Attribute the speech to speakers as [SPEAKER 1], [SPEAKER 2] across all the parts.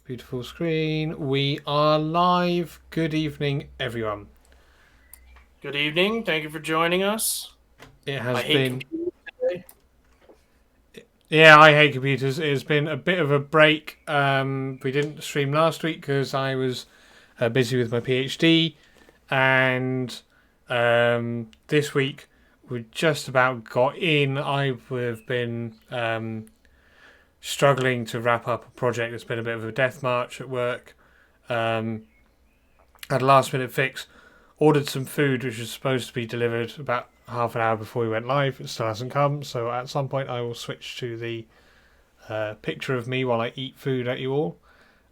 [SPEAKER 1] Beautiful screen. We are live. Good evening, everyone.
[SPEAKER 2] Good evening. Thank you for joining us.
[SPEAKER 1] It
[SPEAKER 2] I
[SPEAKER 1] has
[SPEAKER 2] hate
[SPEAKER 1] been,
[SPEAKER 2] computers today.
[SPEAKER 1] yeah, I hate computers. It has been a bit of a break. We didn't stream last week because I was busy with my PhD, and this week we just about got in. I've been struggling to wrap up a project that's been a bit of a death march at work. Um, had a last minute fix. Ordered some food which was supposed to be delivered about half an hour before we went live. It still hasn't come, so at some point I will switch to the picture of me while I eat food at you all.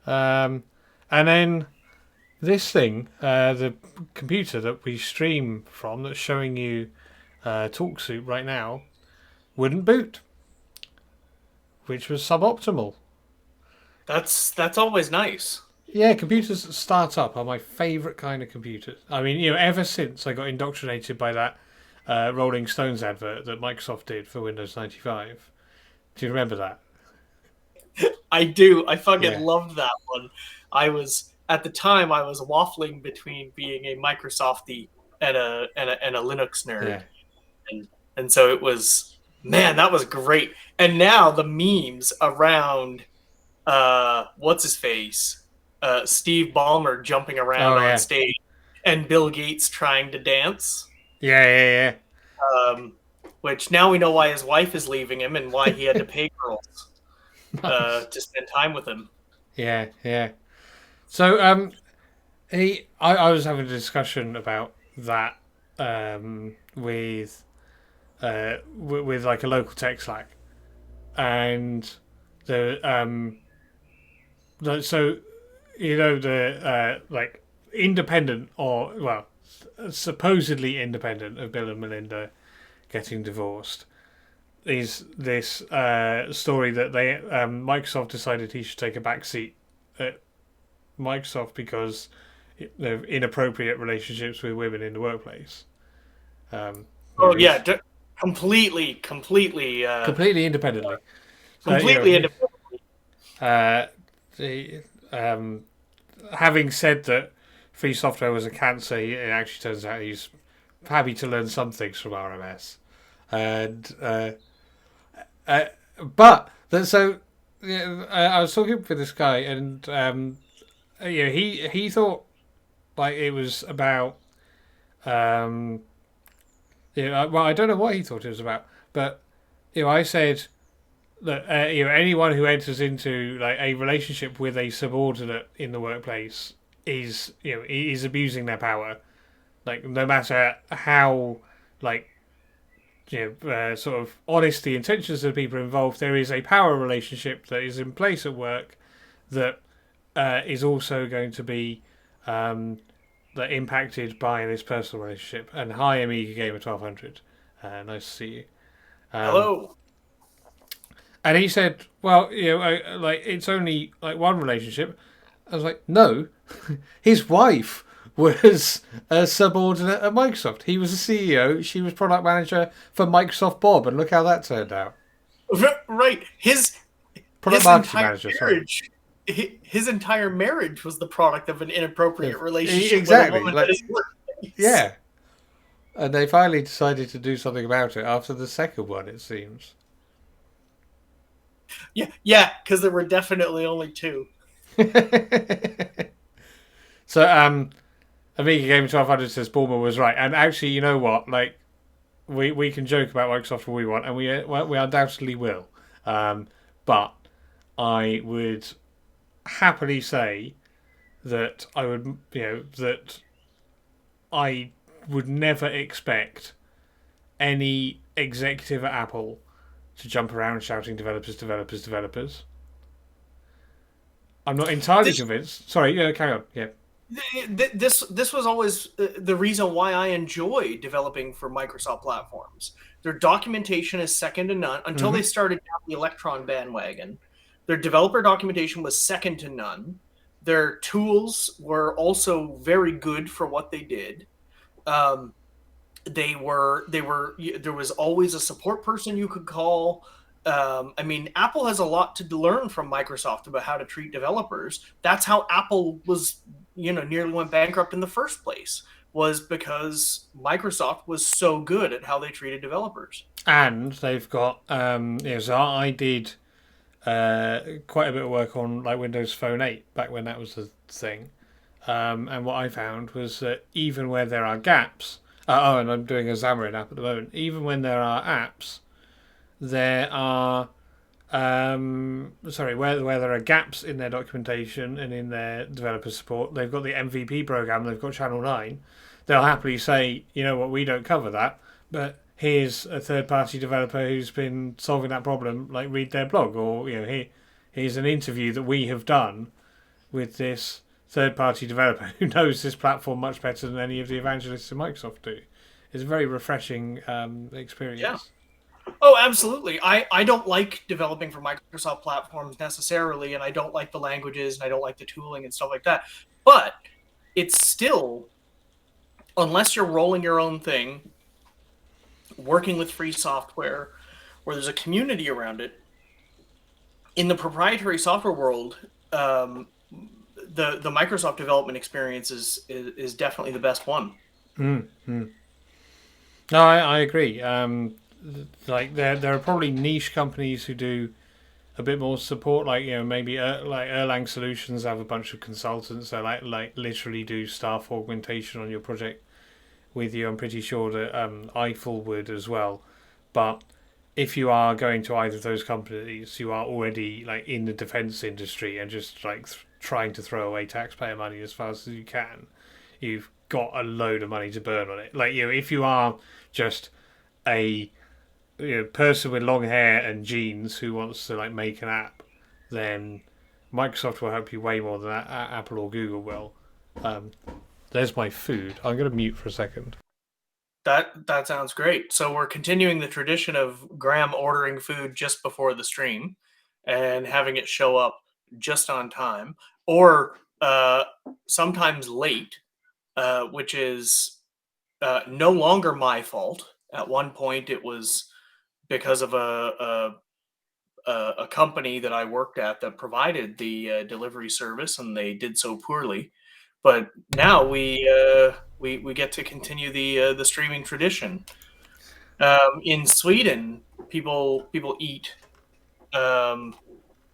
[SPEAKER 1] And then this thing, the computer that we stream from, that's showing you TalkSoup right now, wouldn't boot, which was suboptimal.
[SPEAKER 2] That's always nice.
[SPEAKER 1] Yeah, computers that start up are my favourite kind of computers. I mean, ever since I got indoctrinated by that Rolling Stones advert that Microsoft did for Windows 95. Do you remember that?
[SPEAKER 2] I do. I fucking
[SPEAKER 1] Yeah,
[SPEAKER 2] loved that one. I was at the time I was waffling between being a Microsoftie and a Linux nerd,
[SPEAKER 1] yeah.
[SPEAKER 2] and so it was, man, that was great. And now the memes around what's his face, Steve Ballmer jumping around
[SPEAKER 1] Oh,
[SPEAKER 2] on
[SPEAKER 1] yeah.
[SPEAKER 2] stage, and Bill Gates trying to dance.
[SPEAKER 1] Yeah, yeah,
[SPEAKER 2] Um, which now we know why his wife is leaving him and why he had to pay girls
[SPEAKER 1] yeah. Nice.
[SPEAKER 2] to spend time with him.
[SPEAKER 1] Yeah, yeah. So, I was having a discussion about that with with like a local tech Slack, and the so the like independent or well supposedly independent of Bill and Melinda getting divorced is this story that they Microsoft decided he should take a back seat at Microsoft because of inappropriate relationships with women in the workplace.
[SPEAKER 2] Oh yeah,
[SPEAKER 1] He's completely independently.
[SPEAKER 2] completely independent.
[SPEAKER 1] Uh, the, having said that free software was a cancer, it actually turns out he's happy to learn some things from RMS. And uh, but so yeah, I was talking with this guy, and he thought like it was about well, I don't know what he thought it was about, but I said that anyone who enters into like a relationship with a subordinate in the workplace is is abusing their power. Like no matter how like sort of honest the intentions of the people involved, there is a power relationship that is in place at work that is also going to be that impacted by this personal relationship. And hi, Amiga Gamer 1200. Nice to see you. Um,
[SPEAKER 2] Hello.
[SPEAKER 1] and he said, "Well, like it's only like one relationship." I was like, "No, his wife was a subordinate at Microsoft. He was a CEO. She was product manager for Microsoft Bob, and look how that turned out.
[SPEAKER 2] Right.
[SPEAKER 1] Product
[SPEAKER 2] His
[SPEAKER 1] marketing
[SPEAKER 2] entire
[SPEAKER 1] manager. Sorry.
[SPEAKER 2] marriage his entire marriage was the product of an inappropriate relationship with a
[SPEAKER 1] Exactly.
[SPEAKER 2] woman at
[SPEAKER 1] Like
[SPEAKER 2] his workplace.
[SPEAKER 1] yeah." And they finally decided to do something about it after the second one, it seems.
[SPEAKER 2] Yeah, because there were definitely only two.
[SPEAKER 1] So, Amiga Gamer 1200 says Bulmer was right. And actually, you know what? Like, we can joke about Microsoft all we want, and we undoubtedly will. But I would happily say that that I would never expect any executive at Apple to jump around shouting developers, developers, developers. I'm not entirely
[SPEAKER 2] This
[SPEAKER 1] convinced. Sorry, yeah, carry on. Yeah.
[SPEAKER 2] this was always the reason why I enjoy developing for Microsoft platforms. Their documentation is second to none until they
[SPEAKER 1] Mm-hmm.
[SPEAKER 2] started down the Electron bandwagon. Their developer documentation was second to none. Their tools were also very good for what they did. They were there was always a support person you could call. I mean, Apple has a lot to learn from Microsoft about how to treat developers. That's how Apple was, nearly went bankrupt in the first place, was because Microsoft was so good at how they treated developers.
[SPEAKER 1] And they've got so I did quite a bit of work on like Windows Phone 8 back when that was the thing. And what I found was that even where there are gaps, and I'm doing a Xamarin app at the moment, even when there are apps, there are, where there are gaps in their documentation and in their developer support, they've got the MVP program, they've got Channel 9, they'll happily say, you know what, we don't cover that, but here's a third-party developer who's been solving that problem, like read their blog, or, here's an interview that we have done with this third-party developer who knows this platform much better than any of the evangelists in Microsoft do. It's a very refreshing experience.
[SPEAKER 2] Yeah. Oh, absolutely. I don't like developing for Microsoft platforms necessarily, and I don't like the languages, and I don't like the tooling and stuff like that. But it's still, unless you're rolling your own thing, working with free software, where there's a community around it, in the proprietary software world, the Microsoft development experience is definitely the best one.
[SPEAKER 1] Mm-hmm. No, I agree. Like there are probably niche companies who do a bit more support, like maybe like Erlang Solutions have a bunch of consultants that like literally do staff augmentation on your project with you. I'm pretty sure that Eiffel would as well. But if you are going to either of those companies, you are already like in the defense industry and just like trying to throw away taxpayer money as fast as you can. You've got a load of money to burn on it. Like if you are just a person with long hair and jeans who wants to like make an app, then Microsoft will help you way more than Apple or Google will. There's my food. I'm going to mute for a second.
[SPEAKER 2] That sounds great. So we're continuing the tradition of Graham ordering food just before the stream and having it show up just on time, or sometimes late, which is no longer my fault. At one point, it was because of a company that I worked at that provided the delivery service, and they did so poorly. But now we get to continue the streaming tradition. In Sweden, people eat um,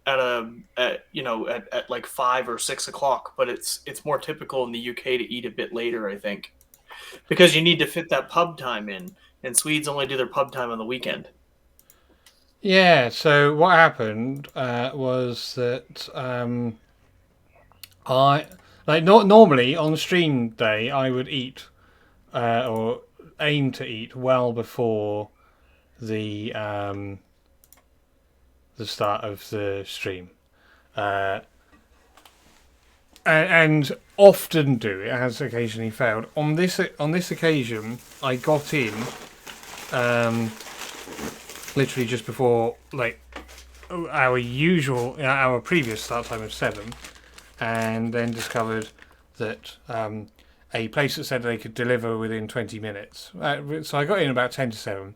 [SPEAKER 2] at like 5 or 6 o'clock, but it's more typical in the UK to eat a bit later, I think, because you need to fit that pub time in, and Swedes only do their pub time on the weekend.
[SPEAKER 1] Yeah. So what happened was that I like not normally on stream day I would eat or aim to eat well before the start of the stream, and often do. It has occasionally failed. On this occasion, I got in literally just before like our previous start time of 7, and then discovered that a place that said they could deliver within 20 minutes. So I got in about 10 to 7,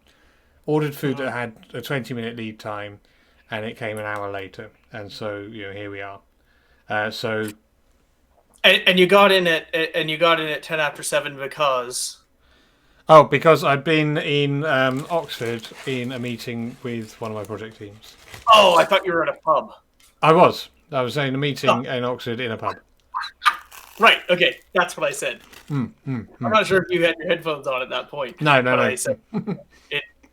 [SPEAKER 1] ordered food that had a 20-minute lead time, and it came an hour later. And so here we are. So
[SPEAKER 2] And you got in at 10 after 7 because
[SPEAKER 1] because I'd been in Oxford in a meeting with one of my project teams.
[SPEAKER 2] oh, I thought you were at a pub.
[SPEAKER 1] I was in a meeting in Oxford in a pub.
[SPEAKER 2] Right. Okay, that's what I said. I'm not sure if you had your headphones on at that point.
[SPEAKER 1] No.
[SPEAKER 2] I said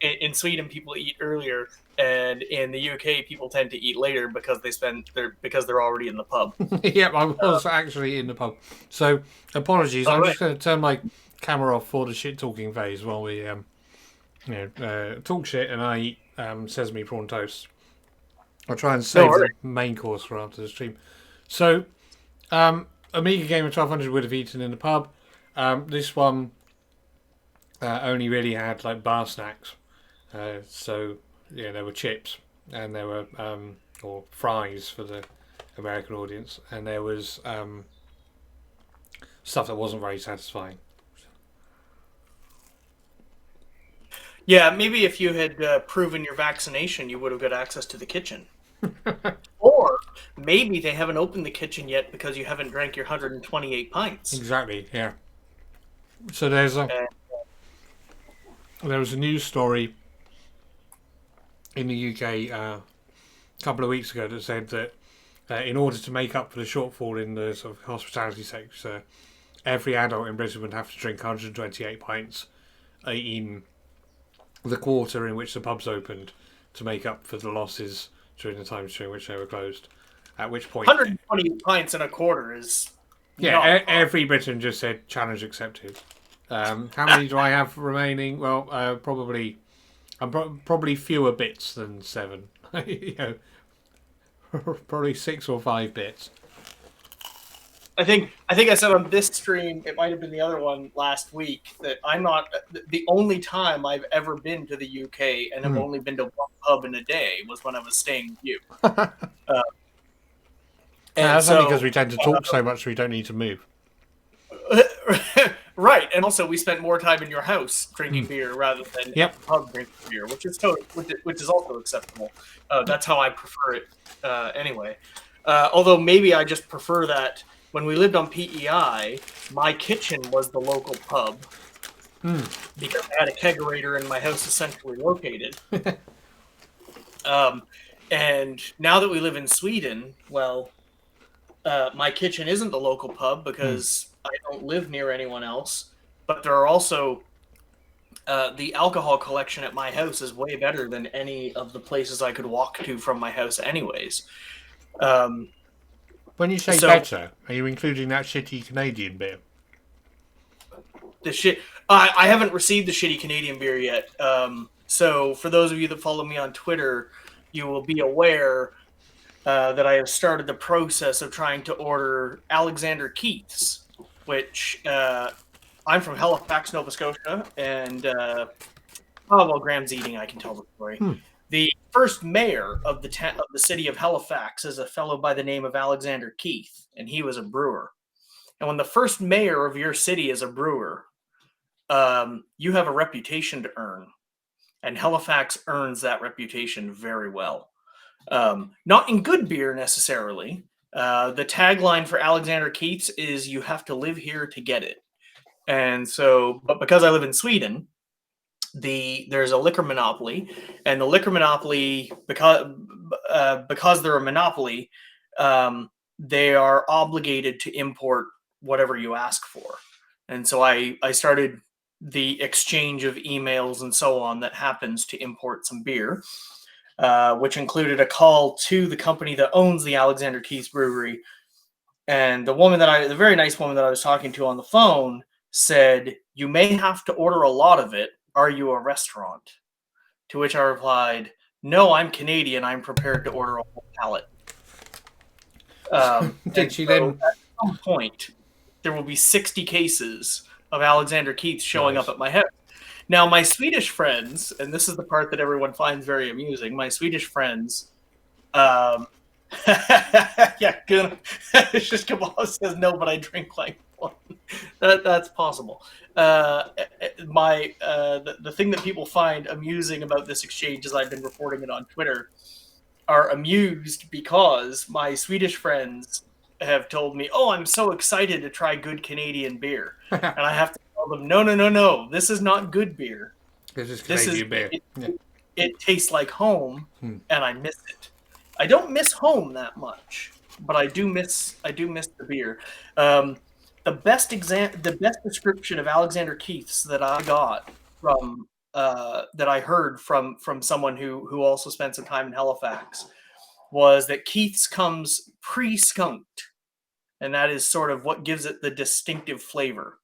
[SPEAKER 2] in Sweden people eat earlier, and in the UK people tend to eat later because they're already in the pub.
[SPEAKER 1] Yep, I was actually in the pub. So apologies. I'm just going to turn my camera off for the shit talking phase while we talk shit and I eat sesame prawn toast. I'll try and save the main course for after the stream. So Amiga Gamer 1200 would have eaten in the pub. This one only really had like bar snacks. So there were chips and there were or fries for the American audience, and there was stuff that wasn't very satisfying.
[SPEAKER 2] Yeah, maybe if you had proven your vaccination, you would have got access to the kitchen. Or maybe they haven't opened the kitchen yet because you haven't drank your 128 pints.
[SPEAKER 1] Exactly. Yeah. So
[SPEAKER 2] And
[SPEAKER 1] there was a news story in the UK a couple of weeks ago that said that in order to make up for the shortfall in the sort of hospitality sector, every adult in Britain would have to drink 128 pints in the quarter in which the pubs opened to make up for the losses during the times during which they were closed. At which point,
[SPEAKER 2] 120 pints in a quarter is
[SPEAKER 1] yeah,
[SPEAKER 2] not.
[SPEAKER 1] every Briton just said challenge accepted. How many do I have remaining? Well, probably fewer bits than 7. you know, probably 6 or 5 bits.
[SPEAKER 2] I think I said on this stream, it might have been the other one last week, that I'm not the only time I've ever been to the UK and have only been to one pub in a day was when I was staying with you. And
[SPEAKER 1] That's only because
[SPEAKER 2] so,
[SPEAKER 1] we tend to talk so much we don't need to move.
[SPEAKER 2] right, and also we spent more time in your house drinking beer rather than
[SPEAKER 1] Yep.
[SPEAKER 2] at the pub drinking beer, which is also acceptable. That's how I prefer it anyway. Although maybe I just prefer that when we lived on PEI, my kitchen was the local pub because I had a kegerator in my house essentially located. And now that we live in Sweden, well, my kitchen isn't the local pub because I don't live near anyone else. But there are also the alcohol collection at my house is way better than any of the places I could walk to from my house, anyways.
[SPEAKER 1] When you say
[SPEAKER 2] So
[SPEAKER 1] better, are you including that shitty Canadian beer?
[SPEAKER 2] the shit, I haven't received the shitty Canadian beer yet. So for those of you that follow me on Twitter, you will be aware that I have started the process of trying to order Alexander Keith's, which I'm from Halifax, Nova Scotia, and Graham's eating. I can tell the story. The first mayor of the city of Halifax is a fellow by the name of Alexander Keith, and he was a brewer. And when the first mayor of your city is a brewer, you have a reputation to earn, and Halifax earns that reputation very well. Not in good beer necessarily. The tagline for Alexander Keith's is "You have to live here to get it." And so, but because I live in Sweden, there's a liquor monopoly, and the liquor monopoly, because they're a monopoly, they are obligated to import whatever you ask for. And so I started the exchange of emails and so on that happens to import some beer, which included a call to the company that owns the Alexander Keith's brewery. And the very nice woman that I was talking to on the phone said, "You may have to order a lot of it. Are you a restaurant?" To which I replied, "No, I'm Canadian. I'm prepared to order a whole pallet."
[SPEAKER 1] Did she then?
[SPEAKER 2] At some point, there will be 60 cases of Alexander Keith's showing up at my house. Now, my Swedish friends, and this is the part that everyone finds very amusing, my Swedish friends, yeah, good. It's just Kabbalah says no, but I drink like one. That's possible. The thing that people find amusing about this exchange, as I've been reporting it on Twitter, are amused because my Swedish friends have told me, "Oh, I'm so excited to try good Canadian beer," and I have to tell them, "No, this is not good beer.
[SPEAKER 1] This is Canadian beer.
[SPEAKER 2] It tastes like home, and I miss it. I don't miss home that much, but I do miss the beer." The best description of Alexander Keith's that I got from that I heard from someone who also spent some time in Halifax was that Keith's comes pre-skunked, and that is sort of what gives it the distinctive flavor.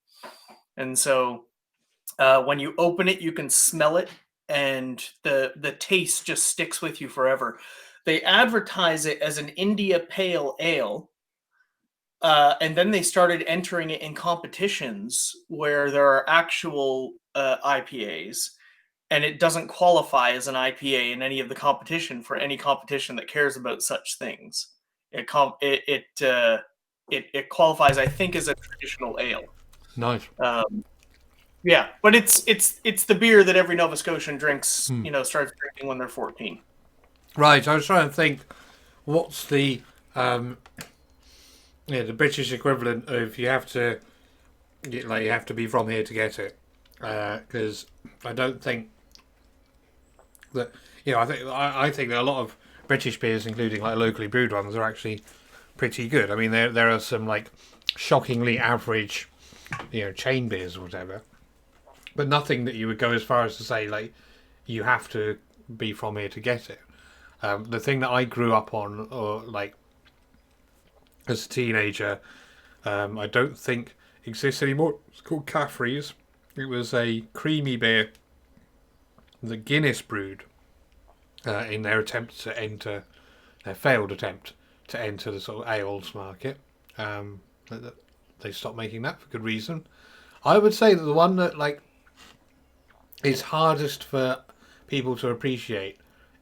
[SPEAKER 2] And so when you open it, you can smell it, and the taste just sticks with you forever. They advertise it as an India Pale Ale, and then they started entering it in competitions where there are actual IPAs, and it doesn't qualify as an IPA in any of the competition for any competition that cares about such things. It qualifies, I think, as a traditional ale.
[SPEAKER 1] Nice.
[SPEAKER 2] Yeah, but it's the beer that every Nova Scotian drinks,
[SPEAKER 1] Hmm.
[SPEAKER 2] starts drinking when they're 14.
[SPEAKER 1] Right. I was trying to think, what's um, the British equivalent of you have to be from here to get it, because I don't think that I think that a lot of British beers, including like locally brewed ones, are actually pretty good. I mean, there are some like shockingly average, chain beers or whatever, but nothing that you would go as far as to say like you have to be from here to get it. The thing that I grew up on, or like as a teenager, I don't think exists anymore. It's called Caffrey's. It was a creamy beer that Guinness brewed in their attempt to enter, their failed attempt to enter the sort of ales market. Um, they stopped making that for good reason. I would say that the one that like is hardest for people to appreciate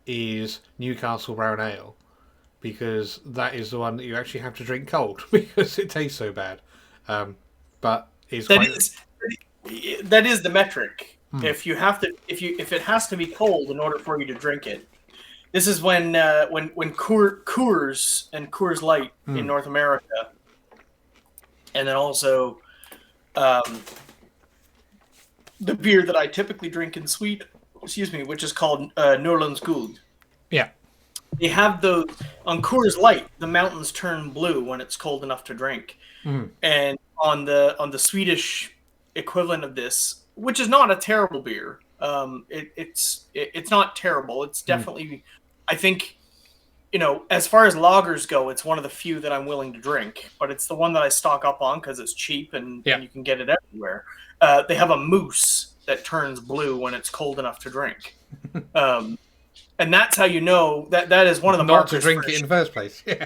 [SPEAKER 1] is Newcastle Brown Ale, because that is the one that you actually have to drink cold because it tastes so bad. But it's
[SPEAKER 2] That
[SPEAKER 1] quite.
[SPEAKER 2] is that is the metric.
[SPEAKER 1] Hmm.
[SPEAKER 2] If it has to be cold in order for you to drink it. This is when Coors and Coors Light in
[SPEAKER 1] Hmm.
[SPEAKER 2] North America, and then also um, the beer that I typically drink in Sweden, excuse me, which is called Norrlands Guld.
[SPEAKER 1] Yeah.
[SPEAKER 2] They have those on Coors Light. The mountains turn blue when it's cold enough to drink,
[SPEAKER 1] Hmm.
[SPEAKER 2] and on the Swedish equivalent of this, which is not a terrible beer. It's not terrible. It's
[SPEAKER 1] Hmm.
[SPEAKER 2] definitely, I think, as far as lagers go, it's one of the few that I'm willing to drink. But it's the one that I stock up on because it's cheap
[SPEAKER 1] Yeah.
[SPEAKER 2] and you can get it everywhere. They have a moose that turns blue when it's cold enough to drink. Um, and that's how you know that is one of the
[SPEAKER 1] Not to
[SPEAKER 2] markers for
[SPEAKER 1] drink it in the first place. Yeah.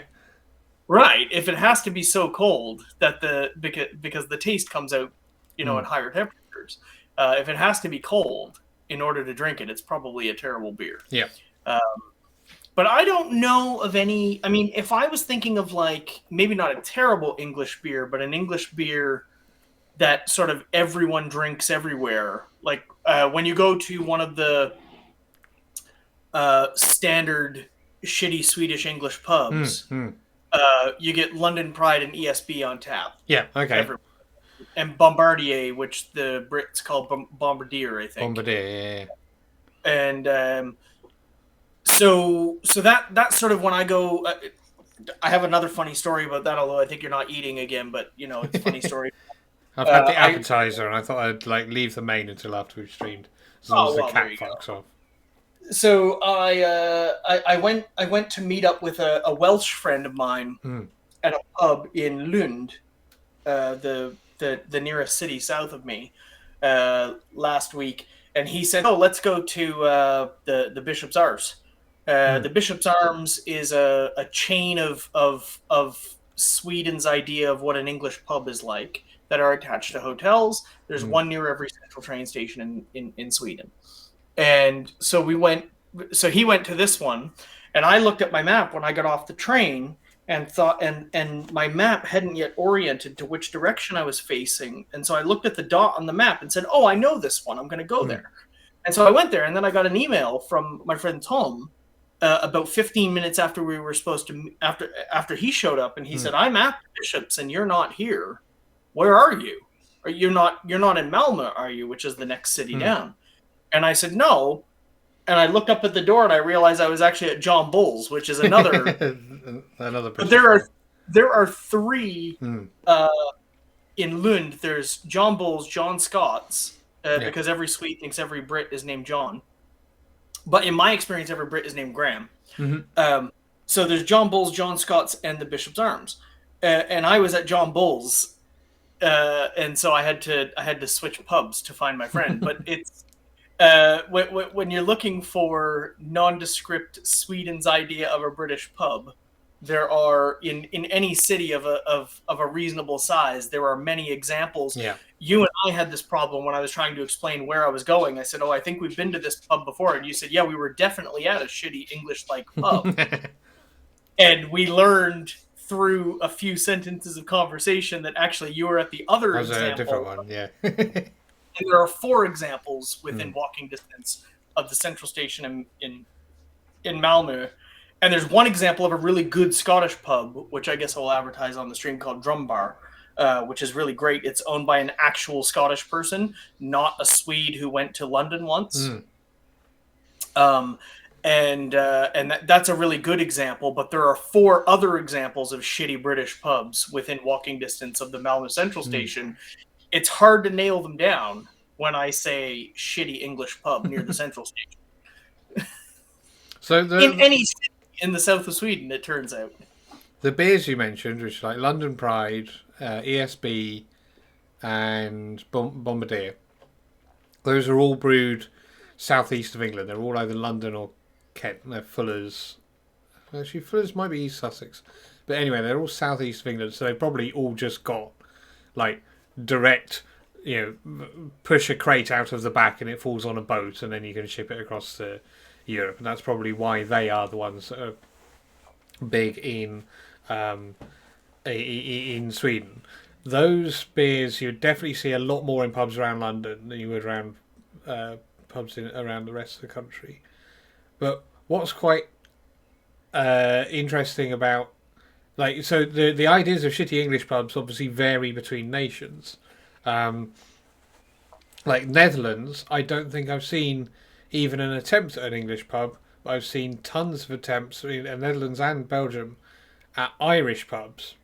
[SPEAKER 2] right. If it has to be so cold that because the taste comes out,
[SPEAKER 1] Hmm.
[SPEAKER 2] at higher temperatures. If it has to be cold in order to drink it, it's probably a terrible beer.
[SPEAKER 1] Yeah.
[SPEAKER 2] Uh, but I don't know of any. I mean, if I was thinking of like maybe not a terrible English beer, but an English beer that sort of everyone drinks everywhere, like when you go to one of the standard shitty Swedish English
[SPEAKER 1] Hmm.
[SPEAKER 2] pubs,
[SPEAKER 1] Hmm.
[SPEAKER 2] you get London Pride and ESB on tap.
[SPEAKER 1] Yeah. Okay.
[SPEAKER 2] Everywhere. And Bombardier, which the Brits call Bombardier, I think.
[SPEAKER 1] Bombardier. Yeah. Yeah.
[SPEAKER 2] And so that's sort of when I go. I have another funny story about that, although I think you're not eating again, but it's a funny story.
[SPEAKER 1] I've had the
[SPEAKER 2] I
[SPEAKER 1] appetizer, and I thought I'd like leave the main until after we've streamed, as long as
[SPEAKER 2] Oh
[SPEAKER 1] the
[SPEAKER 2] well, there
[SPEAKER 1] cat
[SPEAKER 2] you go.
[SPEAKER 1] fucks off.
[SPEAKER 2] So I went to meet up with a Welsh friend of mine
[SPEAKER 1] Hmm.
[SPEAKER 2] at a pub in Lund, the nearest city south of me, last week, and he said, "Oh, let's go to the Bishop's Arms."
[SPEAKER 1] Hmm.
[SPEAKER 2] The Bishop's Arms is a chain of Sweden's idea of what an English pub is like that are attached to hotels. There's
[SPEAKER 1] Hmm.
[SPEAKER 2] one near every central train station in Sweden, and so we went. So he went to this one, and I looked at my map when I got off the train and thought and my map hadn't yet oriented to which direction I was facing, and so I looked at the dot on the map and said, "Oh, I know this one. I'm going to go
[SPEAKER 1] Hmm.
[SPEAKER 2] there." And so I went there, and then I got an email from my friend Tom about 15 minutes after we were supposed to after he showed up, and he
[SPEAKER 1] Hmm.
[SPEAKER 2] said, "I'm at the Bishops, and you're not here. Where are you? Are you're not in Malmö, are you? Which is the next city
[SPEAKER 1] Hmm.
[SPEAKER 2] down?" And I said, "No." And I looked up at the door, and I realized I was actually at John Bull's, which is another.
[SPEAKER 1] Another
[SPEAKER 2] But
[SPEAKER 1] British
[SPEAKER 2] there
[SPEAKER 1] pub.
[SPEAKER 2] are there are three
[SPEAKER 1] Hmm.
[SPEAKER 2] uh, in Lund. There's John Bull's, John Scott's,
[SPEAKER 1] Yeah.
[SPEAKER 2] because every Swede thinks every Brit is named John. But in my experience, every Brit is named Graham.
[SPEAKER 1] Hmm.
[SPEAKER 2] So there's John Bull's, John Scott's, and the Bishop's Arms. And I was at John Bull's, and so I had to switch pubs to find my friend. But it's when you're looking for nondescript Sweden's idea of a British pub, there are in any city of a reasonable size, there are many examples.
[SPEAKER 1] Yeah.
[SPEAKER 2] You and I had this problem when I was trying to explain where I was going. I said, "Oh, I think we've been to this pub before," and you said, "Yeah, we were definitely at a shitty English-like pub." And we learned through a few sentences of conversation that actually you were at the other
[SPEAKER 1] That was a different
[SPEAKER 2] example
[SPEAKER 1] one. Yeah.
[SPEAKER 2] And there are 4 examples within walking distance of the central station in Malmö. And there's one example of a really good Scottish pub, which I guess I will advertise on the stream, called Drum Bar, which is really great. It's owned by an actual Scottish person, not a Swede who went to London once. And that's a really good example. But there are 4 other examples of shitty British pubs within walking distance of the Malmö Central Station. It's hard to nail them down when I say shitty English pub near the Central Station.
[SPEAKER 1] So
[SPEAKER 2] in any city in the south of Sweden, it turns out.
[SPEAKER 1] The beers you mentioned, which are like London Pride, ESB, and Bombardier, those are all brewed southeast of England. They're all either London or Kent. They're Fuller's. Actually, Fuller's might be East Sussex. But anyway, they're all southeast of England, so they probably all just got like direct, push a crate out of the back and it falls on a boat, and then you can ship it across to Europe. And that's probably why they are the ones that are big in Sweden. Those beers you would definitely see a lot more in pubs around London than you would around pubs around the rest of the country. But what's quite interesting about, like, so the ideas of shitty English pubs obviously vary between nations. Like Netherlands, I don't think I've seen even an attempt at an English pub. But I've seen tons of attempts in Netherlands and Belgium at Irish pubs,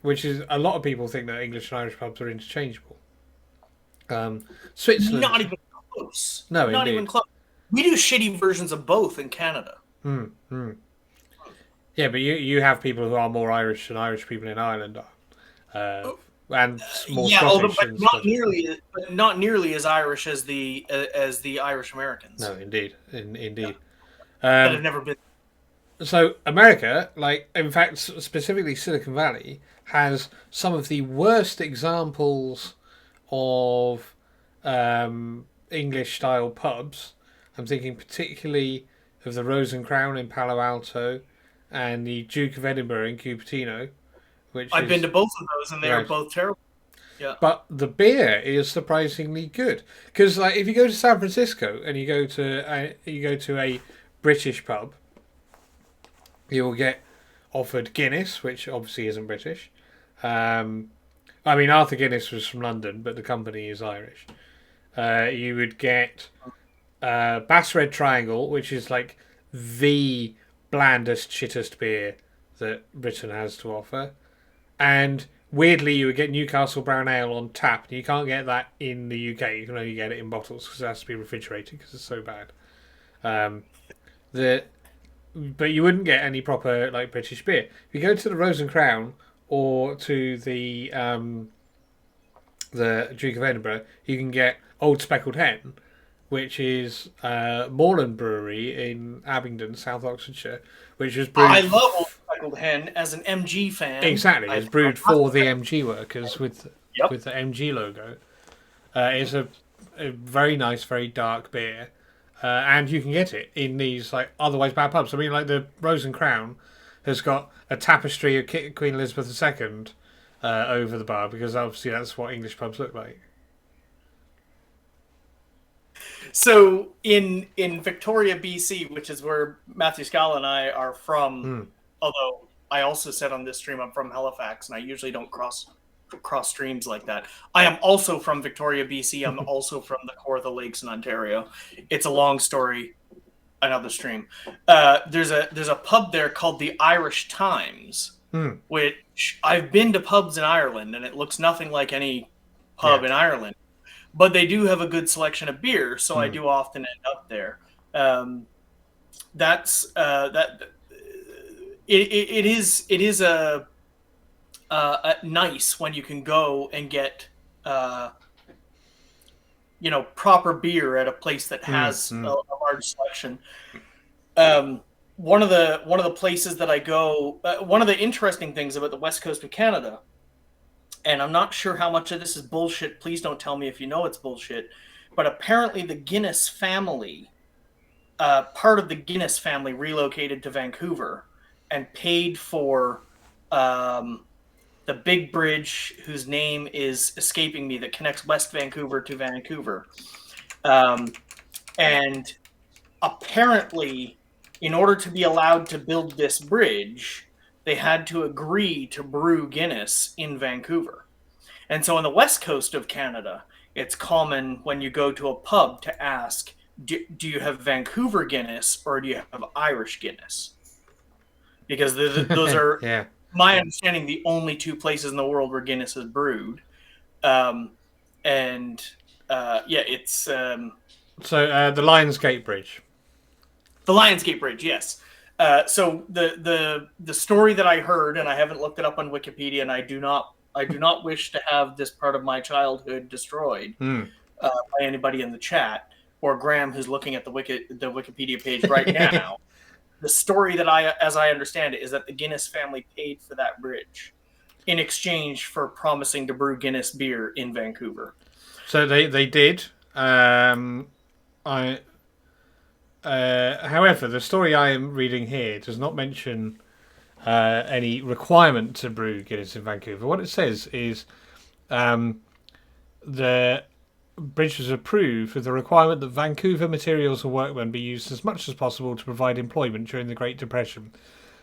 [SPEAKER 1] which is a lot of people think that English and Irish pubs are interchangeable. Switzerland,
[SPEAKER 2] not even close.
[SPEAKER 1] No,
[SPEAKER 2] not
[SPEAKER 1] indeed.
[SPEAKER 2] even close. We do shitty versions of both in Canada.
[SPEAKER 1] Yeah, but you have people who are more Irish than Irish people in Ireland are, and more Scottish.
[SPEAKER 2] But not nearly as Irish as the Irish Americans.
[SPEAKER 1] No, indeed. Indeed.
[SPEAKER 2] That have never been.
[SPEAKER 1] So America, like, in fact, specifically Silicon Valley, has some of the worst examples of English-style pubs. I'm thinking particularly of the Rose and Crown in Palo Alto and the Duke of Edinburgh in Cupertino.
[SPEAKER 2] I've been to both of those, and they are both terrible. Yeah.
[SPEAKER 1] But the beer is surprisingly good, because like if you go to San Francisco and you go to a British pub, you'll get offered Guinness, which obviously isn't British. I mean, Arthur Guinness was from London, but the company is Irish. You would get Bass Red Triangle, which is like the blandest, shittest beer that Britain has to offer. And weirdly, you would get Newcastle Brown Ale on tap. You can't get that in the UK. You can only get it in bottles because it has to be refrigerated because it's so bad. But you wouldn't get any proper like British beer. If you go to the Rose and Crown or to the Duke of Edinburgh, you can get Old Speckled Hen, which is Moreland Brewery in Abingdon, South Oxfordshire, which was brewed.
[SPEAKER 2] I love Old Speckled Hen as an MG fan.
[SPEAKER 1] Exactly, it's brewed for the MG workers with the MG logo. It's a very nice, very dark beer. And you can get it in these like otherwise bad pubs. I mean, like the Rose and Crown has got a tapestry of Queen Elizabeth II over the bar, because obviously that's what English pubs look like.
[SPEAKER 2] So in Victoria, BC, which is where Matthew Scala and I are from, although I also said on this stream I'm from Halifax, and I usually don't cross streams like that. I am also from Victoria, BC. I'm also from the core of the lakes in Ontario. It's a long story, another stream. There's a pub there called the Irish Times, which I've been to pubs in Ireland, and it looks nothing like any pub in Ireland. But they do have a good selection of beer, so I do often end up there. It is a nice when you can go and get proper beer at a place that has a large selection. One of the places that I go, one of the interesting things about the west coast of Canada, and I'm not sure how much of this is bullshit, please don't tell me if you know it's bullshit, but apparently the Guinness family, part of the Guinness family relocated to Vancouver and paid for the big bridge whose name is escaping me that connects West Vancouver to Vancouver. And apparently, in order to be allowed to build this bridge, they had to agree to brew Guinness in Vancouver. And so on the west coast of Canada, it's common when you go to a pub to ask, do you have Vancouver Guinness or do you have Irish Guinness? Because those are,
[SPEAKER 1] Yeah.
[SPEAKER 2] my understanding, the only two places in the world where Guinness is brewed. It's
[SPEAKER 1] So the Lionsgate Bridge.
[SPEAKER 2] the Lionsgate Bridge, yes. So the story that I heard, and I haven't looked it up on Wikipedia, and I do not wish to have this part of my childhood destroyed by anybody in the chat or Graham, who's looking at the Wikipedia page right now. The story that as I understand it, is that the Guinness family paid for that bridge in exchange for promising to brew Guinness beer in Vancouver.
[SPEAKER 1] So they did. However, the story I am reading here does not mention any requirement to brew Guinness in Vancouver. What it says is the bridge was approved with the requirement that Vancouver materials and workmen be used as much as possible to provide employment during the Great Depression.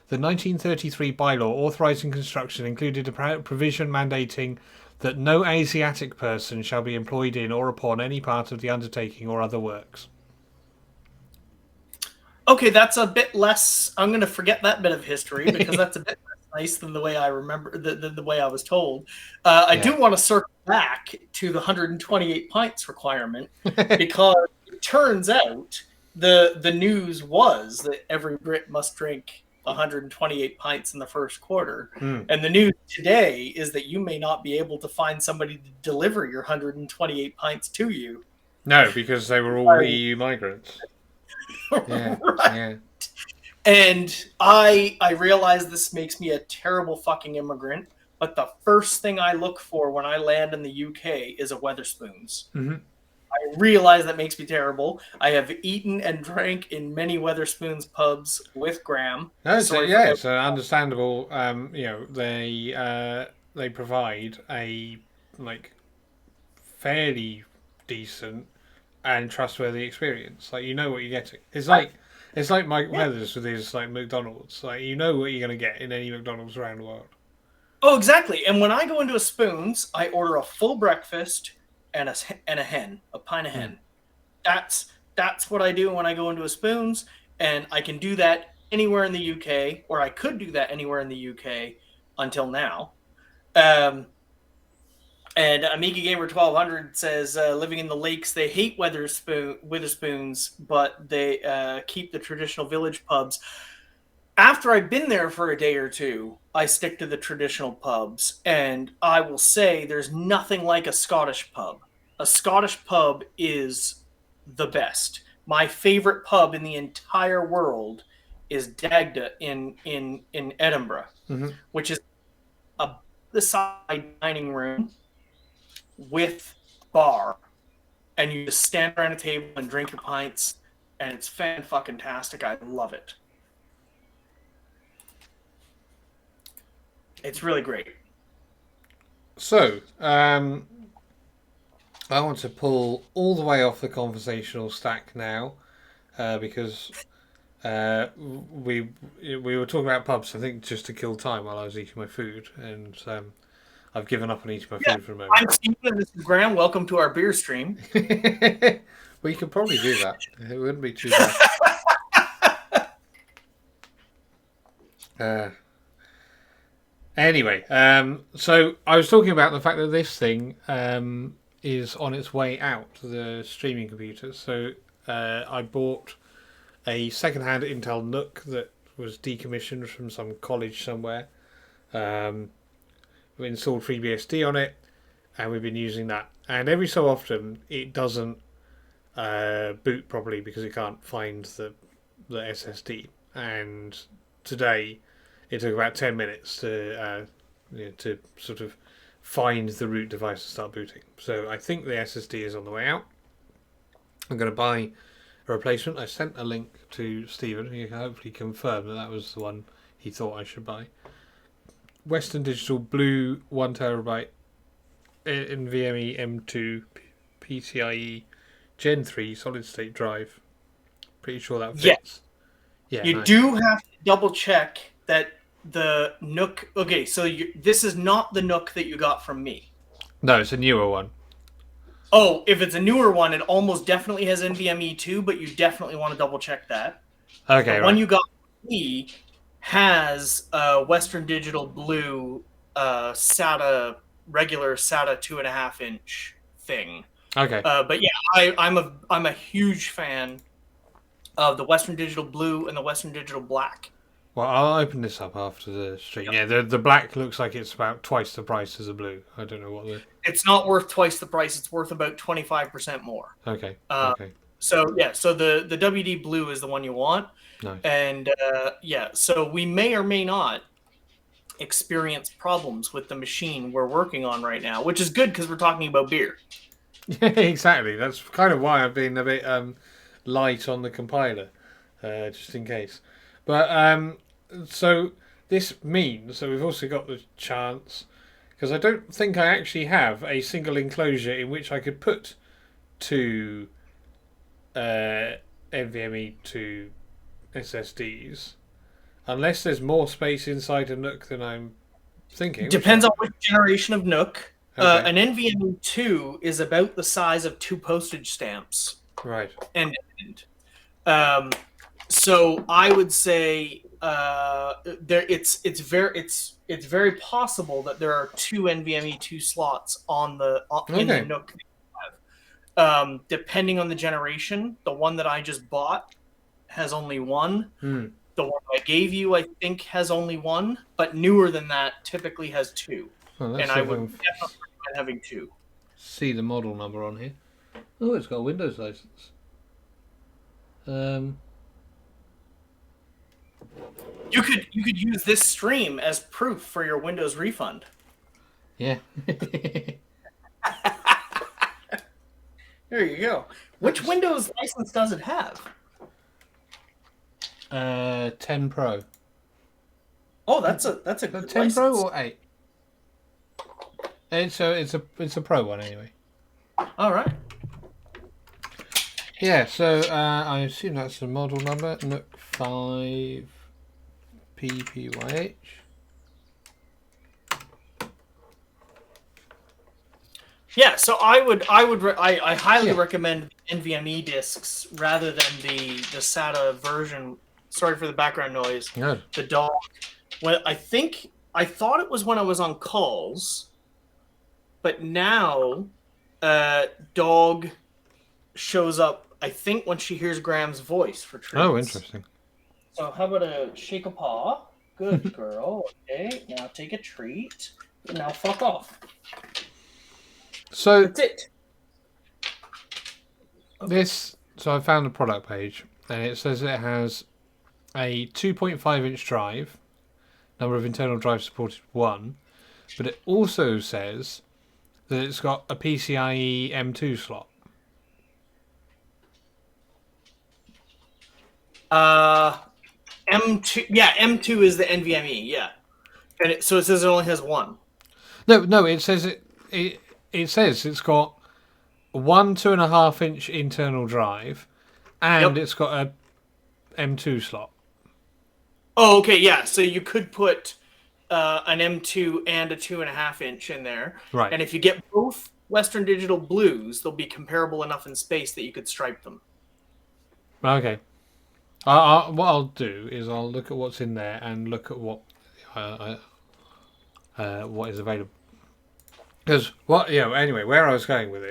[SPEAKER 1] The 1933 bylaw authorising construction included a provision mandating that no Asiatic person shall be employed in or upon any part of the undertaking or other works.
[SPEAKER 2] Okay, that's a bit less. I'm going to forget that bit of history because that's a bit less nice than the way I remember the way I was told. I do want to circle back to the 128 pints requirement because it turns out the news was that every Brit must drink 128 pints in the first quarter, and the news today is that you may not be able to find somebody to deliver your 128 pints to you.
[SPEAKER 1] No, because they were all EU migrants. Yeah,
[SPEAKER 2] right.
[SPEAKER 1] Yeah.
[SPEAKER 2] And I realize this makes me a terrible fucking immigrant, but the first thing I look for when I land in the UK is a Wetherspoons.
[SPEAKER 1] Mm-hmm.
[SPEAKER 2] I realize that makes me terrible. I have eaten and drank in many Wetherspoons pubs with Graham.
[SPEAKER 1] No, it's understandable. They provide a fairly decent and trustworthy experience. Like, you know what you're getting. It's like Mike Weathers with his McDonald's. Like, you know what you're going to get in any McDonald's around the world.
[SPEAKER 2] Oh, exactly. And when I go into a Spoons, I order a full breakfast and a hen, a pint of hen. That's what I do when I go into a Spoons, and I can do that anywhere in the UK, or I could do that anywhere in the UK until now. And Amiga Gamer 1200 says, living in the lakes, they hate Witherspoons, but they keep the traditional village pubs. After I've been there for a day or two, I stick to the traditional pubs, and I will say there's nothing like a Scottish pub. A Scottish pub is the best. My favorite pub in the entire world is Dagda in Edinburgh, which is the side dining room with bar, and you just stand around a table and drink your pints, and it's fan-fucking-tastic. I love it. It's really great.
[SPEAKER 1] So, I want to pull all the way off the conversational stack now, because we were talking about pubs, I think, just to kill time while I was eating my food, and I've given up on eating my food for a moment.
[SPEAKER 2] I'm Stephen, and this is Graham. Welcome to our beer stream.
[SPEAKER 1] Well, you could probably do that. It wouldn't be too bad. Anyway, so I was talking about the fact that this thing is on its way out to the streaming computers. So I bought a second-hand Intel NUC that was decommissioned from some college somewhere. We installed FreeBSD on it, and we've been using that. And every so often, it doesn't boot properly because it can't find the SSD. And today, it took about 10 minutes to sort of find the root device to start booting. So I think the SSD is on the way out. I'm going to buy a replacement. I sent a link to Stephen. He can hopefully confirm that was the one he thought I should buy. Western Digital Blue 1 TB NVMe M2 PCIe Gen 3 solid state drive. Pretty sure that
[SPEAKER 2] Yeah,
[SPEAKER 1] fits. Yeah,
[SPEAKER 2] you
[SPEAKER 1] nice.
[SPEAKER 2] do have to double check that the Nook. Okay, so this is not the Nook that you got from me.
[SPEAKER 1] No, it's a newer one.
[SPEAKER 2] Oh, if it's a newer one, it almost definitely has NVMe 2, but you definitely want to double check that. The
[SPEAKER 1] Okay,
[SPEAKER 2] one
[SPEAKER 1] right.
[SPEAKER 2] you got from me has Western Digital Blue regular SATA 2.5 inch thing.
[SPEAKER 1] Okay.
[SPEAKER 2] But yeah, I'm a huge fan of the Western Digital Blue and the Western Digital Black.
[SPEAKER 1] Well, I'll open this up after the stream.
[SPEAKER 2] Yep.
[SPEAKER 1] Yeah, the black looks like it's about twice the price as the blue. I don't know what the.
[SPEAKER 2] It's not worth twice the price. It's worth about 25% more.
[SPEAKER 1] Okay.
[SPEAKER 2] Uh,
[SPEAKER 1] Okay.
[SPEAKER 2] so yeah, so the WD Blue is the one you want,
[SPEAKER 1] Nice.
[SPEAKER 2] and yeah, so we may or may not experience problems with the machine we're working on right now, which is good because we're talking about beer.
[SPEAKER 1] Yeah, exactly. That's kind of why I've been a bit light on the compiler, just in case. But so this means that we've also got the chance, because I don't think I actually have a single enclosure in which I could put two NVMe to SSDs, unless there's more space inside a Nook than I'm thinking.
[SPEAKER 2] Depends on which generation of Nook.
[SPEAKER 1] Okay.
[SPEAKER 2] An NVMe 2 is about the size of 2 postage stamps.
[SPEAKER 1] Right.
[SPEAKER 2] And so I would say it's very possible that there are 2 NVMe 2 slots in the Nook. Depending on the generation, the one that I just bought has only one. The one I gave you, I think, has only one, but newer than that typically has 2.
[SPEAKER 1] Well,
[SPEAKER 2] and I would definitely recommend having 2.
[SPEAKER 1] See the model number on here. Oh, it's got a Windows license.
[SPEAKER 2] You could use this stream as proof for your Windows refund.
[SPEAKER 1] Yeah.
[SPEAKER 2] There you go. Which Windows license does it have?
[SPEAKER 1] 10 Pro.
[SPEAKER 2] Oh, that's a good
[SPEAKER 1] 10
[SPEAKER 2] license.
[SPEAKER 1] Pro or 8? It's a Pro one anyway.
[SPEAKER 2] All right.
[SPEAKER 1] Yeah, so I assume that's the model number, Nook 5 PPYH.
[SPEAKER 2] Yeah, so I highly recommend NVMe discs rather than the SATA version. Sorry for the background noise.
[SPEAKER 1] No.
[SPEAKER 2] The dog. Well, I thought it was when I was on calls, but now dog shows up, I think, when she hears Graham's voice for treats.
[SPEAKER 1] Oh, interesting.
[SPEAKER 2] So how about a shake a paw? Good girl. Okay, now take a treat. Now fuck off.
[SPEAKER 1] So
[SPEAKER 2] that's it.
[SPEAKER 1] So I found the product page, and it says it has a 2.5-inch drive, number of internal drives supported 1, but it also says that it's got a PCIe M2 slot.
[SPEAKER 2] M2, yeah, M2 is the NVMe, yeah, and so it says it only has 1.
[SPEAKER 1] No, it says it says it's got one 2.5-inch internal drive, and it's got a M2 slot.
[SPEAKER 2] Oh, okay, yeah. So you could put an M2 and a 2.5-inch in there,
[SPEAKER 1] right?
[SPEAKER 2] And if you get both Western Digital Blues, they'll be comparable enough in space that you could stripe them.
[SPEAKER 1] Okay. What I'll do is I'll look at what's in there and look at what is available. Because anyway, where I was going with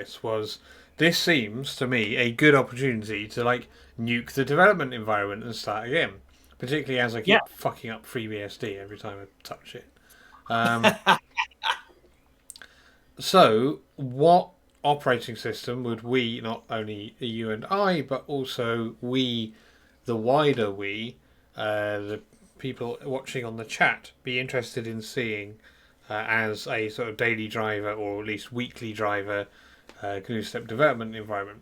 [SPEAKER 1] this seems to me a good opportunity to like nuke the development environment and start again. Particularly as I keep fucking up FreeBSD every time I touch it. So, what operating system would we, not only you and I, but also we, the wider we, the people watching on the chat, be interested in seeing as a sort of daily driver or at least weekly driver GNUstep development environment.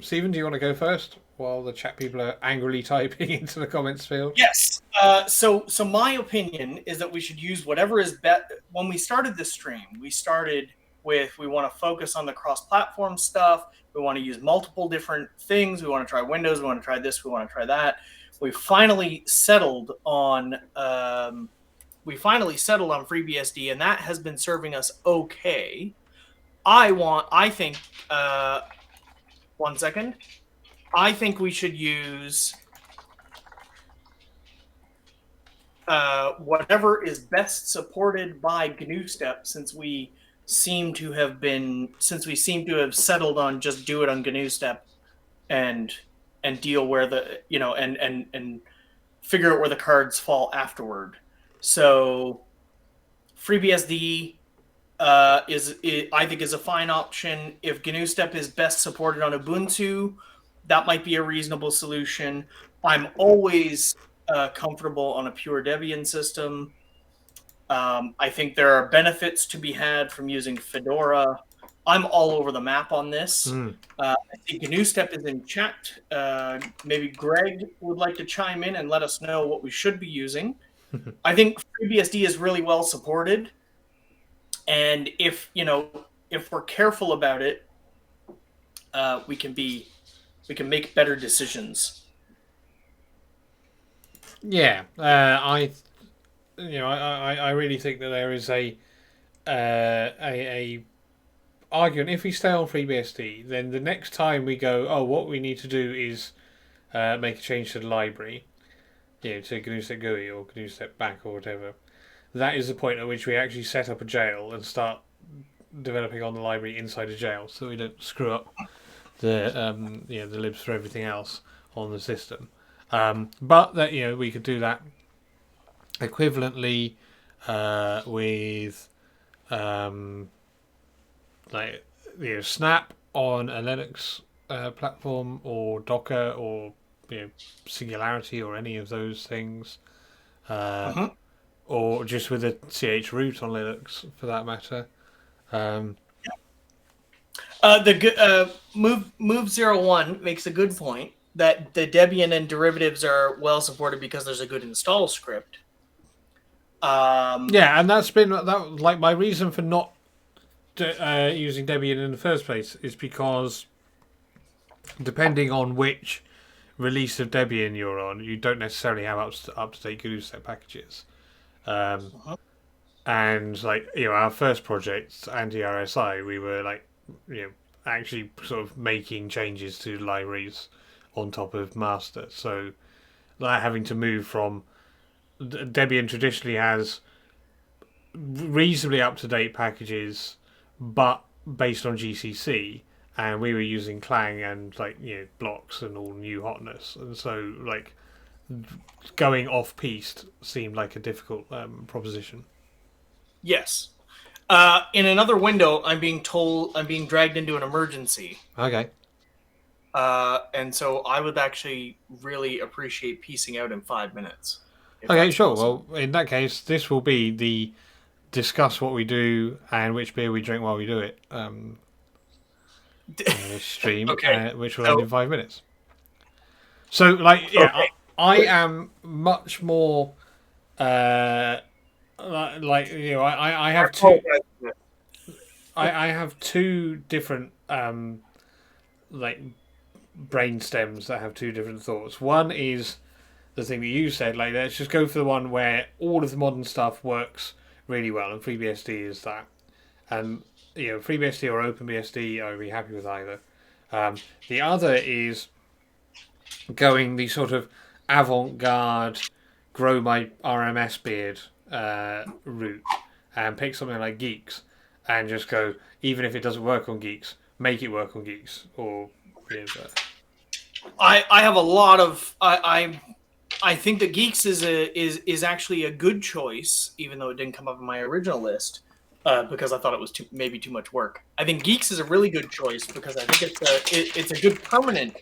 [SPEAKER 1] Stephen, do you want to go first while the chat people are angrily typing into the comments field?
[SPEAKER 2] Yes. So my opinion is that we should use whatever is best. When we started this stream, we started with we want to focus on the cross-platform stuff. We want to use multiple different things. We want to try Windows. We want to try this. We want to try that. We finally settled on FreeBSD, and that has been serving us okay. I think. One second. I think we should use whatever is best supported by GNUstep, since we seem to have settled on just do it on GNUstep and deal where the and figure out where the cards fall afterward. So FreeBSD I think is a fine option. If GNUstep is best supported on Ubuntu, that might be a reasonable solution. I'm always comfortable on a pure Debian system. I think there are benefits to be had from using Fedora. I'm all over the map on this. I think GNUstep is in chat. Maybe Greg would like to chime in and let us know what we should be using. I think FreeBSD is really well supported. And if we're careful about it, we can make better decisions.
[SPEAKER 1] Yeah, I really think that there is a argument. If we stay on FreeBSD, then the next time we go, oh, what we need to do is make a change to the library, to GNUstep GUI or GNUstep back or whatever. That is the point at which we actually set up a jail and start developing on the library inside a jail, so we don't screw up the libs for everything else on the system. But that we could do that equivalently with Snap on a Linux platform, or Docker, or Singularity, or any of those things. Or just with a chroot on Linux, for that matter.
[SPEAKER 2] Move01 makes a good point that the Debian and derivatives are well supported because there's a good install script.
[SPEAKER 1] And that's been my reason for not using Debian in the first place is because depending on which release of Debian you're on, you don't necessarily have up to date GNUstep packages. And our first project, anti-RSI, we were actually sort of making changes to libraries on top of master. So having to move from Debian traditionally has reasonably up to date packages, but based on GCC, and we were using Clang and blocks and all new hotness, and so going off piste seemed like a difficult proposition.
[SPEAKER 2] Yes. In another window, I'm being dragged into an emergency.
[SPEAKER 1] Okay.
[SPEAKER 2] And so I would actually really appreciate piecing out in 5 minutes.
[SPEAKER 1] Okay, sure. Possible. Well, in that case, this will be the discuss what we do and which beer we drink while we do it stream,
[SPEAKER 2] okay.
[SPEAKER 1] Which will end in 5 minutes. So, okay. I am much more I have two. I have two different brain stems that have two different thoughts. One is the thing that you said, let's just go for the one where all of the modern stuff works really well, and FreeBSD is that. And FreeBSD or OpenBSD, I would be happy with either. The other is going the sort of avant-garde, grow my RMS beard route, and pick something like Geeks, and just go, even if it doesn't work on Geeks, make it work on Geeks, or.
[SPEAKER 2] I have a lot of I think that Geeks is actually a good choice, even though it didn't come up in my original list, because I thought it was maybe too much work. I think Geeks is a really good choice because I think it's a good permanent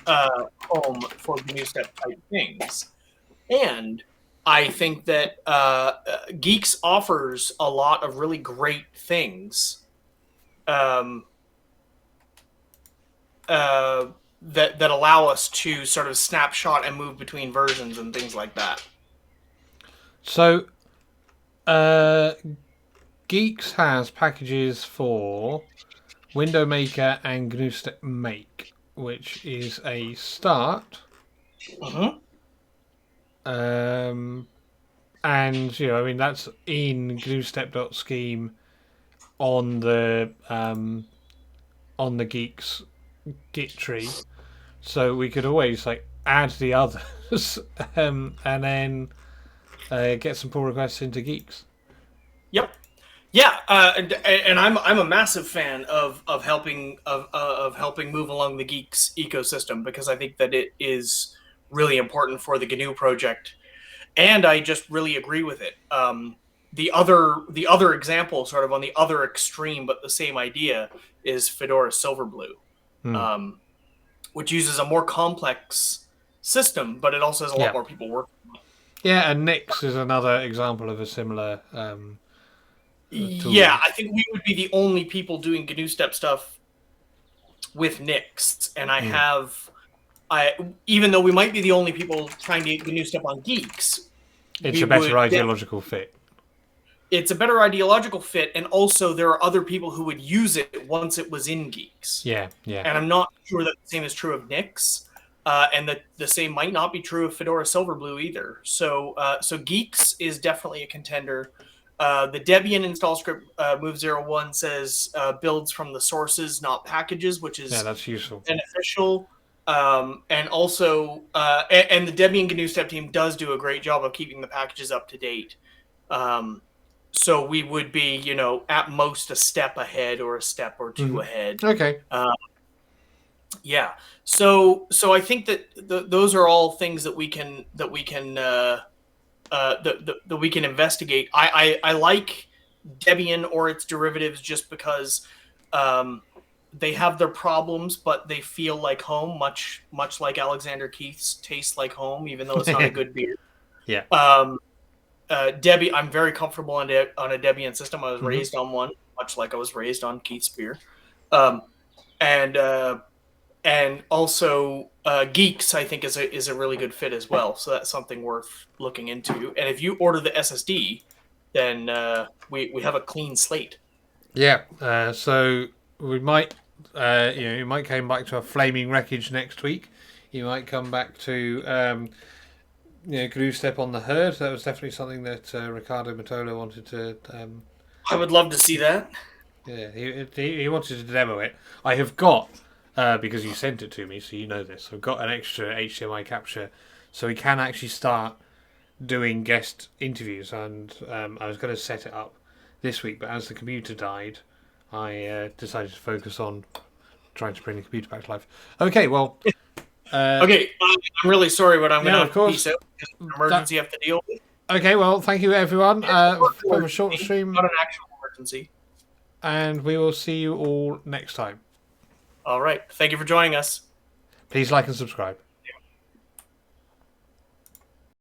[SPEAKER 2] home for GNUstep type things, and I think that Geeks offers a lot of really great things. that allow us to sort of snapshot and move between versions and things like that.
[SPEAKER 1] So, Geeks has packages for Window Maker and GNUstep Make, which is a start.
[SPEAKER 2] Mm-hmm.
[SPEAKER 1] And I mean that's in GNUstep.scheme on the Geeks Git tree, so we could always like add the others, and then get some pull requests into Geeks.
[SPEAKER 2] Yep. Yeah, and I'm a massive fan of helping move along the Geeks ecosystem, because I think that it is really important for the GNU project, and I just really agree with it. The other example, sort of on the other extreme, but the same idea, is Fedora Silverblue, which uses a more complex system, but it also has a lot more people working on it.
[SPEAKER 1] Yeah, and Nix is another example of a similar.
[SPEAKER 2] Yeah, I think we would be the only people doing GNUstep stuff with Nix, and even though we might be the only people trying to get GNUstep on Geeks,
[SPEAKER 1] it's a better ideological fit.
[SPEAKER 2] It's a better ideological fit, and also there are other people who would use it once it was in Geeks.
[SPEAKER 1] Yeah.
[SPEAKER 2] And I'm not sure that the same is true of Nix, and that the same might not be true of Fedora Silverblue either. So Geeks is definitely a contender. The Debian install script move01 says builds from the sources, not packages, which is
[SPEAKER 1] that's useful,
[SPEAKER 2] beneficial. And also, and the Debian GNUstep team does do a great job of keeping the packages up to date. So we would be, at most a step ahead or a step or two ahead.
[SPEAKER 1] Okay.
[SPEAKER 2] Yeah. So I think that those are all things that we can investigate. I like Debian or its derivatives just because they have their problems, but they feel like home, much like Alexander Keith's tastes like home, even though it's not a good beer.
[SPEAKER 1] Yeah.
[SPEAKER 2] Debian, I'm very comfortable on a Debian system. I was raised on one, much like I was raised on Keith's beer. And also Geeks, I think, is a really good fit as well. So that's something worth looking into. And if you order the SSD, then we have a clean slate.
[SPEAKER 1] Yeah. So we might, you might come back to a flaming wreckage next week. You might come back to GNUstep on the herd. That was definitely something that Ricardo Matola wanted to.
[SPEAKER 2] I would love to see that.
[SPEAKER 1] Yeah, he wanted to demo it. I have got. Because you sent it to me, so you know this. I've got an extra HDMI capture, so we can actually start doing guest interviews. And I was going to set it up this week, but as the computer died, I decided to focus on trying to bring the computer back to life. Okay, well.
[SPEAKER 2] Okay, I'm really sorry, but I'm going to peace out because it's an emergency I have to deal with.
[SPEAKER 1] Okay, well, thank you everyone for a short stream.
[SPEAKER 2] Not an actual emergency.
[SPEAKER 1] And we will see you all next time.
[SPEAKER 2] All right. Thank you for joining us.
[SPEAKER 1] Please like and subscribe.